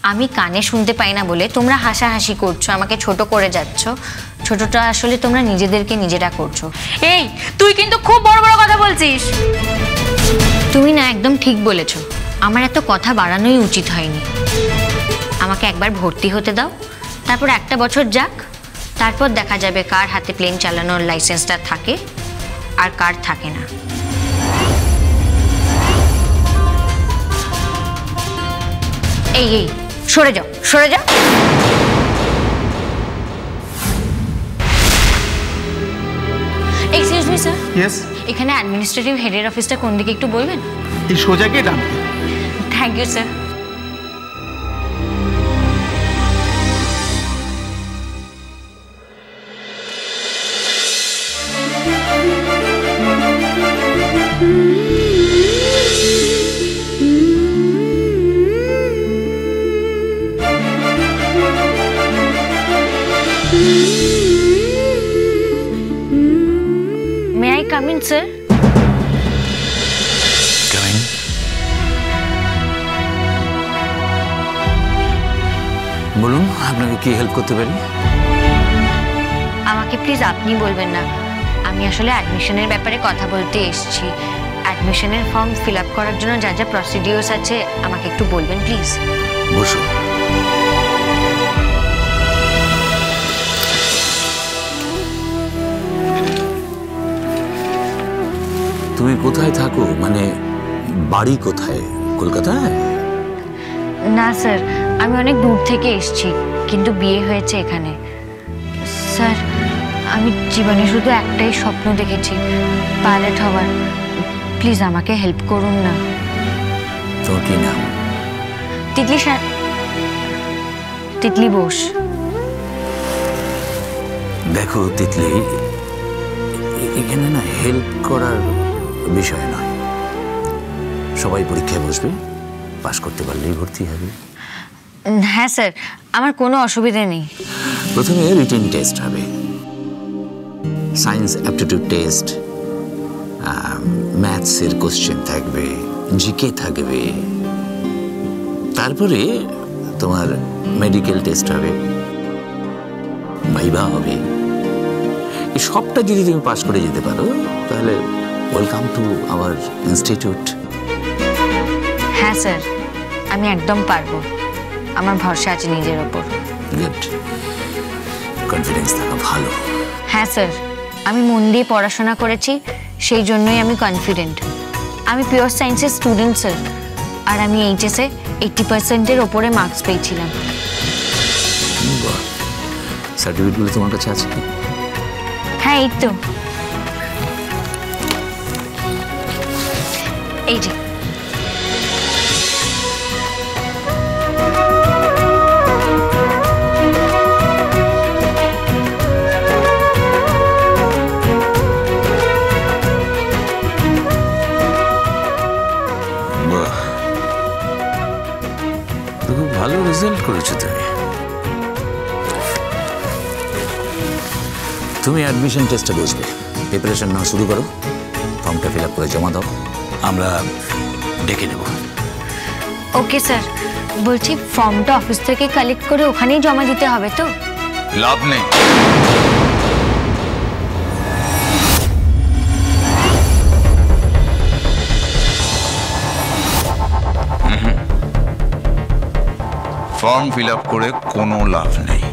আমি কানে শুনতে পাই না বলে তোমরা হাসাহাসি করছো, আমাকে ছোট করে যাচ্ছ। ছোটটা আসলে তোমরা নিজেদেরকে নিজেরা করছো। এই তুই কিন্তু খুব বড় বড় কথা বলছিস। তুমি না একদম ঠিক বলেছো, আমার এত কথা বাড়ানোই উচিত হয়নি। আমাকে একবার ভর্তি হতে দাও, তারপর একটা বছর যাক, তারপর দেখা যাবে কার হাতে প্লেন চালানোর লাইসেন্সটা থাকে আর কার থাকে না। এই এই সরে যাও, সরে যাও। Excuse me sir. ইয়েস। এখানে অ্যাডমিনিস্ট্রেটিভ হেডের অফিসটা কোন দিকে একটু বলবেন? এই সোজা গিয়ে ডান। Thank you sir. May I come in, sir? Come in. বলুন, আপনাকে কি হেল্প করতে পারি? আমাকে প্লিজ আপনি বলবেন না, আমি আসলে অ্যাডমিশনের ব্যাপারে কথা বলতে এসেছি। অ্যাডমিশনের ফর্ম ফিল আপ করার জন্য যা যা প্রসিডিওর্স আছে আমাকে একটু বলবেন প্লিজ। বসুন। তুমি কোথায় থাকো, মানে বাড়ি কোথায়? কলকাতায়? না স্যার, আমি অনেক দূর থেকে এসেছি, কিন্তু বিয়ে হয়েছে এখানে। স্যার, আমি জীবনে শুধু একটাই স্বপ্ন দেখেছি, পাইলট হওয়ার। প্লিজ আমাকে হেল্প করুন না। তোর কি নাম? তিতলি স্যার, তিতলি বোস। দেখো তিতলি, এখানে না হেল্প করার বিষয় নয়। সবাই পরীক্ষায় বসবে, পাশ করতে পারলেই ভর্তি হবে। হ্যাঁ স্যার, আমার কোনো অসুবিধা নেই। প্রথমে রিটেন টেস্ট হবে, সায়েন্স অ্যাপটিটিউড টেস্ট, ম্যাথসের কোশ্চেন থাকবে, জিকে থাকবে, তারপরে তোমার মেডিকেল টেস্ট হবে, ভাইভা হবে। এই সবটা যদি তুমি পাস করে যেতে পারো তাহলে ওয়েলকাম টু আওয়ার ইনস্টিটিউট। হ্যাঁ স্যার, আমি একদম পারবো, আমার ভরসা আছে নিজের ওপর। গুড, কনফিডেন্স থাকা ভালো। হ্যাঁ স্যার, আমি মন দিয়ে পড়াশোনা করেছি, সেই জন্যই আমি কনফিডেন্ট। আমি পিওর সায়েন্সের স্টুডেন্ট স্যার, আর আমি এইচএসে 80%-এর ওপরে মার্কস পেয়েছিলাম। সার্টিফিকেটগুলো তোমার কাছে আছে? হ্যাঁ, এই তো, এই যে। খুব ভালো রেজাল্ট করেছো তুমি। তুমি অ্যাডমিশন টেস্টে বসবে, প্রিপারেশন নাও শুরু করো, ফর্মটা ফিল আপ করে জমা দাও, আমরা ডেকে নেব। ওকে স্যার, বলছি ফর্মটা অফিস থেকে কালেক্ট করে ওখানেই জমা দিতে হবে তো? লাভ নেই, ফর্ম ফিল আপ করে কোনো লাভ নেই।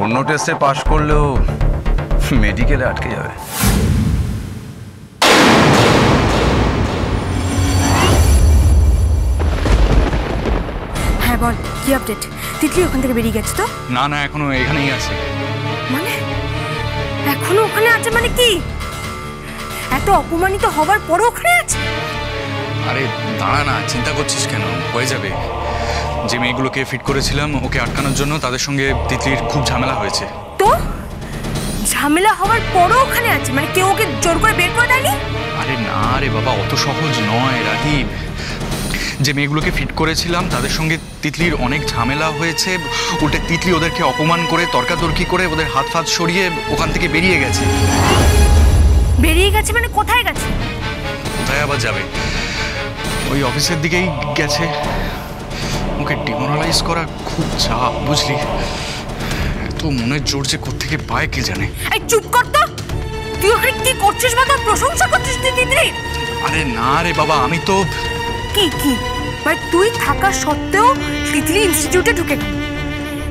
অন্য টেস্টে পাশ করলেও মেডিকেলে আটকে যাবে। হ্যাঁ বল, কি আপডেট? তিতলি ওখান থেকে বেরিয়ে গেছে তো? না না, এখনো এখানেই আছে। মানে এখনো ওখানে আছে মানে কি? এত অপমানিত হওয়ার পরও ওখানে আছে? আরে দাঁড়া না, চিন্তা করছিস কেন? হয়ে যাবে। যে মেয়েগুলোকে ফিট করেছিলাম ওকে আটকানোর জন্য, তাদের সঙ্গে তিতলির খুব ঝামেলা হয়েছে। তো ঝামেলা হওয়ার পরও ওখানে আছে মানে কেউ ওকে জোর করে বের করে দেয়নি? আরে না রে বাবা, অত সহজ নয় রাধীব। যে মেয়েগুলোকে ফিট করেছিলাম তাদের সঙ্গে তিতলির অনেক ঝামেলা হয়েছে। উল্টে তিতলি ওদেরকে অপমান করে তর্কাতর্কি করে ওদের হাত ফাত সরিয়ে ওখান থেকে বেরিয়ে গেছে। বেরিয়ে গেছে মানে কোথায় গেছে? কোথায় আবার যাবে, ওই অফিসের দিকেই গেছে। ওকে ডিমোরালাইজ করা খুব চাপ, বুঝলি? এত মনের জোর যে কোত্থেকে পায় কে জানে। এই চুপ কর তো, তুই ওখানে কি করছিস বা তোর প্রশংসা করছিস তুই তিতলি? আরে না রে বাবা, আমি তো কি মানে তুই থাকা সত্ত্বেও তিতলি ইনস্টিটিউটে ঢুকে গেল।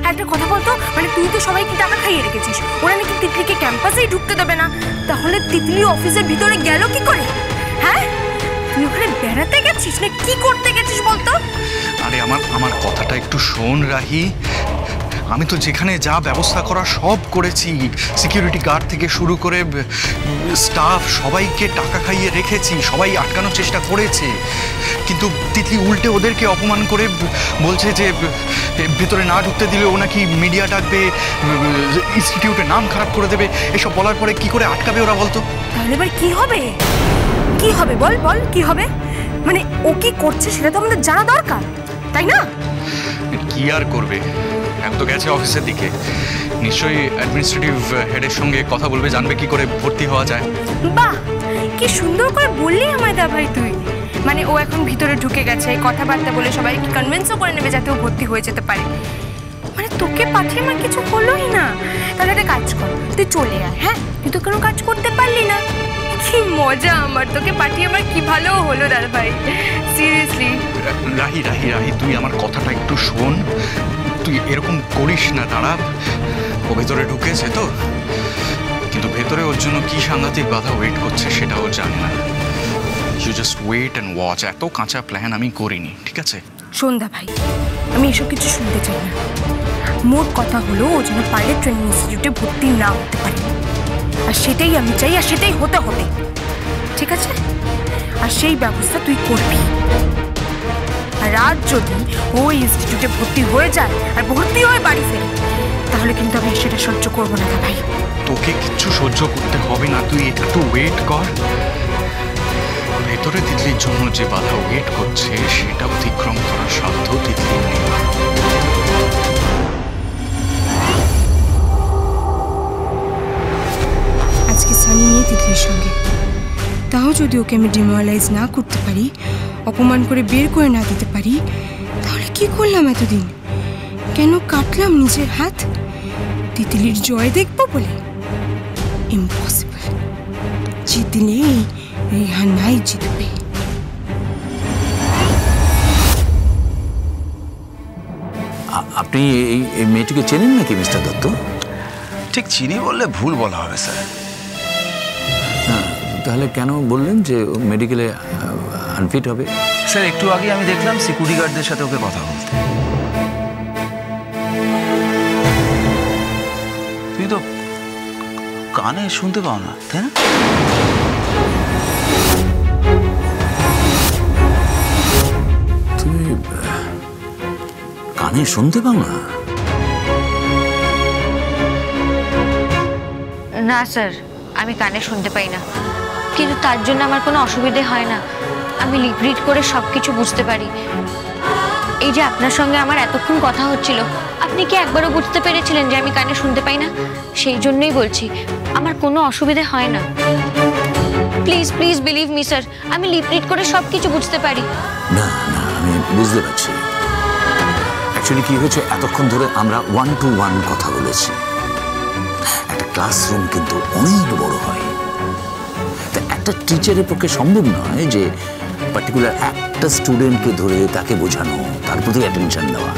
একটা কথা বলতো, মানে তুই তো সবাইকে টাকা খাইয়ে রেখেছিস, ওরা নাকি তিতলিকে ক্যাম্পাসেই ঢুকতে দেবে না, তাহলে তিতলি অফিসের ভিতরে গেল কি করে? হ্যাঁ, তুই ওখানে বেড়াতে গেছিস না কি করতে গেছিস বলতো? আরে আমার কথাটা একটু শোন রাহি। আমি তো যেখানে যা ব্যবস্থা করা সব করেছি, সিকিউরিটি গার্ড থেকে শুরু করে স্টাফ সবাইকে টাকা খাইয়ে রেখেছি, সবাই আটকানোর চেষ্টা করেছে। কিন্তু তিতলি উল্টে ওদেরকে অপমান করে বলছে যে ভেতরে না ঢুকতে দিলে ও নাকি মিডিয়া ডাকবে, ইনস্টিটিউটের নাম খারাপ করে দেবে। এসব বলার পরে কি করে আটকাবে ওরা বলতো? তাহলে এবার কি হবে? কি হবে বল বল, কি হবে? মানে ও কি করছে সেটা তো আমাদের জানা দরকার, তাই না? কি আর করবে, এখন তো গেছে অফিসের দিকে, নিশ্চয়ই অ্যাডমিনিস্ট্রেটিভ হেডের সঙ্গে কথা বলবে, জানবে কি করে ভর্তি হওয়া যায়। বাহ, কি সুন্দর করে বললি আমায় দা ভাই তুই। মানে ও এখন ভিতরে ঢুকে গেছে, কথাবার্তা বলে সবাইকে কনভিন্সও করে নেবে যাতে ও ভর্তি হয়ে যেতে পারে। মানে তোকে পাঠিয়ে আমার কিছু হলোই না। তাহলে একটা কাজ কর, তুই চলে আয়। হ্যাঁ, তুই তো কোনো কাজ করতে পারলি না। কি মজা আমার, তোকে পাঠিয়ে আমার কি ভালো হলো দাদা ভাই, সিরিয়াসলি। রাহি রাহি রাহি, তুই আমার কথাটা একটু শোন। তুই এরকম করিস না, দাঁড়া। ও ভেতরে ঢুকেছে তো, কিন্তু ভেতরে ওর জন্য কি সাংঘাতিক বাধা ওয়েট করছে সেটা ও জানে না। You just wait and watch. এত কাঁচা প্ল্যান আমি করিনি, ঠিক আছে? সন্ধ্যা ভাই, আমি এসব কিছু শুনতে চাই না। মোট কথা হলো ও যেন পাইলট ট্রেনিং ইনস্টিটিউটে ভর্তি না হতে পারে, আর সেটাই আমি চাই, আর সেটাই হতে হবে, ঠিক আছে? আর সেই ব্যবস্থা তুই করবি। আর আজ যদি ওই ইনস্টিটিউটে ভর্তি হয়ে যায় আর ভর্তি হয়ে বাড়ি ফেরে, তাহলে কিন্তু আমি সেটা সহ্য করবো না ভাই। তোকে কিচ্ছু সহ্য করতে হবে না, তুই একটু ওয়েট কর। ভেতরে তিতলির জন্য যে বাধা ওয়েট করছে সেটা অতিক্রম করার সাধ্য তিতলির নেই। আজকে সানি নেই তিতলির সঙ্গে, তাও যদি ওকে আমি ডিমোরালাইজ না করতে পারি, অপমান করে বের করে না দিতে পারি, তাহলে কি করলাম এতদিন? কেন কাটলাম নিজের হাত? তিতলির জয় দেখবো বলে? ইম্পসিবল। জিতলে রেহানাই জিতবে। আপনি এই মেয়েটিকে চেনেন নাকি মিস্টার দত্ত? ঠিক চিনি বললে ভুল বলা হবে স্যার। তাহলে কেন বললেন যে মেডিকেলে আনফিট হবে? স্যার একটু আগে আমি দেখলাম সিকিউরিটি গার্ডদের সাথে ওকে কথা বলতে। তুমি তো কানে শুনতে পাও না, তাই না? তুমি কানে শুনতে পাও না? না স্যার, আমি কানে শুনতে পাই না, কিন্তু তার জন্য আমার কোনো অসুবিধে হয় না। আমি লিপ রিড করে সব কিছু বুঝতে পারি। এই যে আপনার সঙ্গে আমার এতক্ষণ কথা হচ্ছিল, আপনি কি একবারও বুঝতে পেরেছিলেন যে আমি কানে শুনতে পাই না? সেই জন্যই বলছি, আমার কোনো অসুবিধে হয় না। Please please believe me sir, আমি লিপ রিড করে সব কিছু বুঝতে পারি। না না, আমি বুঝতে পারছি। অ্যাকচুয়ালি কি হয়েছে, এতক্ষণ ধরে আমরা 1-to-1 কথা বলেছি। একটা ক্লাসরুম কিন্তু অনেক বড় হয়, তা একটা টিচারের পক্ষে সম্ভব নয় যে পার্টিকুলার একটা স্টুডেন্টকে ধরে তাকে বোঝানো, তার প্রতি অ্যাটেনশন দেওয়া।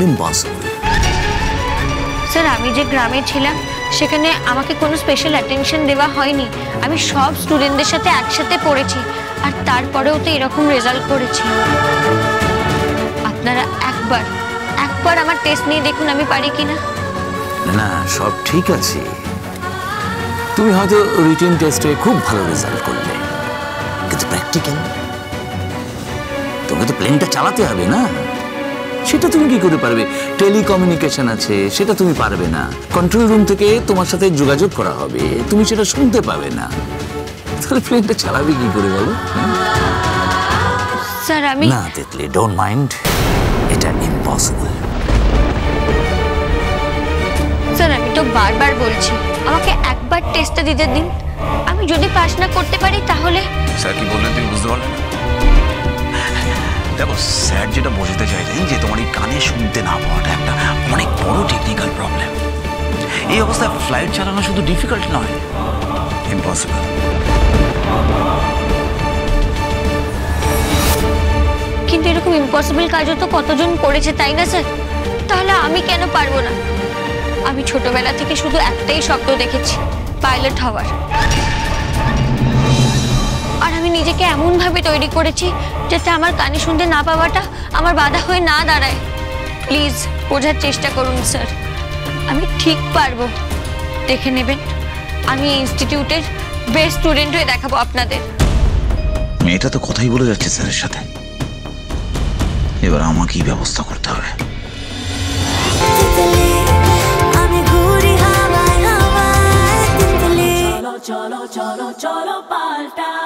ইম্পসিবল। স্যার, আমি যে গ্রামে ছিলাম সেখানে আমাকে কোনো স্পেশাল অ্যাটেনশন দেওয়া হয়নি। আমি সব স্টুডেন্টদের সাথে একসাথে পড়েছি, আর তারপরেও তো এরকম রেজাল্ট করেছি। আপনারা একবার আমার টেস্ট নিয়ে দেখুন আমি পারি কিনা। না, সব ঠিক আছে। তুমি হয়তো রিটেন টেস্টে খুব ভালো রেজাল্ট করলে, কিন্তু প্র্যাকটিক্যাল তোমাকে তো প্লেনটা চালাতে হবে না, সেটা তুমি কি করে পারবে? টেলিকমিউনিকেশন আছে, সেটা তুমি পারবে না। কন্ট্রোল রুম থেকে তোমার সাথে যোগাযোগ করা হবে, তুমি সেটা শুনতে পাবে না। তাহলে প্লেনটা চালাবে কি করে বলো? স্যার আমি না তিতলি, ডোন্ট মাইন্ড, এটা ইম্পসিবল। স্যার আমি তো বারবার বলছি আমাকে একবার টেস্টটা দিতে দিন, আমি যদি পাস না করতে পারি তাহলে। স্যার কি বললেন তুমি বুঝতে পারলে না? দেখো স্যার যেটা বোঝাতে চাইছেন যে তোমার এই কানে শুনতে না পাওয়াটা একটা অনেক বড় টেকনিক্যাল প্রবলেম। এই অবস্থায় ফ্লাইট চালানো শুধু ডিফিকাল্ট নয়, ইম্পসিবল। কিন্তু এরকম ইম্পসিবল কাজও তো কতজন করেছে, তাই না স্যার? তাহলে আমি কেন পারবো না? আমি ছোটবেলা থেকে শুধু একটাই স্বপ্ন দেখেছি, পাইলট হওয়ার। আর আমি নিজেকে এমনভাবে তৈরি করেছি যাতে আমার কানে শুনতে না পাওয়াটা আমার বাধা হয়ে না দাঁড়ায়। প্লিজ বোঝার চেষ্টা করুন স্যার, আমি ঠিক পারবো। দেখে নেবেন, আমি ইনস্টিটিউটের বেস্ট স্টুডেন্ট হয়ে দেখাবো আপনাদের। মেয়েটা তো কথাই বলে যাচ্ছে স্যারের সাথে, এবার আমাকেই ব্যবস্থা করতে হবে। Cholo, cholo, cholo, cholo, palta.